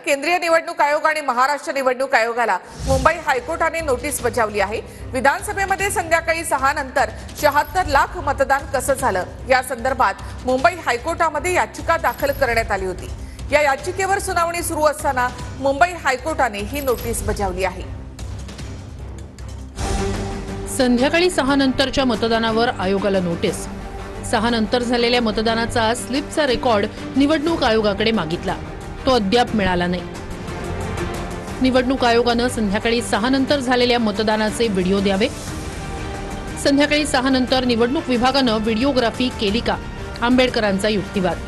केंद्रीय निवडणूक आयोग आणि महाराष्ट्र निवडणूक आयोगाला मुंबई हायकोर्टाने नोटीस बजावली आहे। विधानसभेमध्ये संध्याकाळी 6 नंतर 76 लाख मतदान कसं झालं या संदर्भात मुंबई हायकोर्टामध्ये याचिका दाखल करण्यात आली होती। या याचिकेवर सुनावणी सुरू असताना मुंबई हायकोर्टाने ही नोटीस बजावली आहे। संध्याकाळी 6 नंतरच्या मतदानावर आयोगाला नोटीस। 6 नंतर झालेल्या मतदानाचा स्लिपचा रेकॉर्ड निवडणूक आयोगाकडे मागितला, तो अद्याप मिळाला नाही। निवडणूक आयोगाने संध्याकाळी 6 नंतर झालेल्या मतदानाचे व्हिडिओ द्यावे। संध्याकाळी 6 नंतर निवडणूक विभागाने व्हिडिओग्राफी केली का, आंबेडकरांचा युक्तिवाद।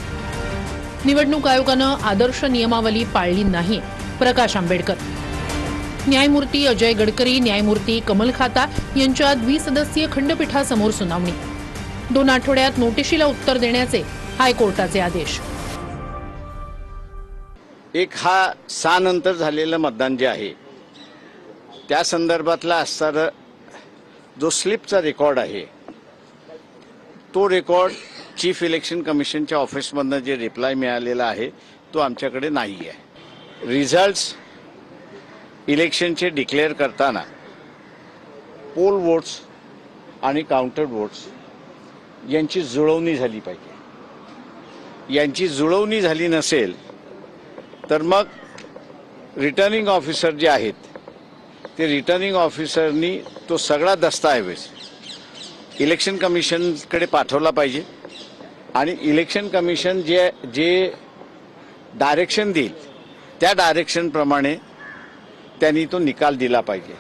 निवडणूक आयोगाने आदर्श नियमावली पाळली नाही, प्रकाश आंबेडकर। न्यायमूर्ती अजय गडकरी, न्यायमूर्ती कमल खाता यांच्या द्विसदस्यीय खंडपीठासमोर सुनावणी। 2 आठवड्यात नोटिशीला उत्तर देण्याचे हायकोर्टाचे आदेश। एक हा 6 नंतर झालेलं मतदान जे आहे त्या संदर्भातला असणारा जो स्लिपचा रेकॉर्ड आहे तो रेकॉर्ड चीफ इलेक्शन कमिशनच्या ऑफिसमधनं जे रिप्लाय मिळालेला आहे तो आमच्याकडे नाही आहे। रिझल्ट्स इलेक्शनचे डिक्लेअर करताना पोल वोट्स आणि काउंटर वोट्स यांची जुळवणी झाली पाहिजे। यांची जुळवणी झाली नसेल तर मग रिटर्निंग ऑफिसर जे आहेत ते रिटर्निंग ऑफिसरनी तो सगळा दस्तऐवज इलेक्शन कमिशनकडे पाठवला पाहिजे आणि इलेक्शन कमिशन जे डायरेक्शन देईल त्या डायरेक्शनप्रमाणे त्यांनी तो निकाल दिला पाहिजे।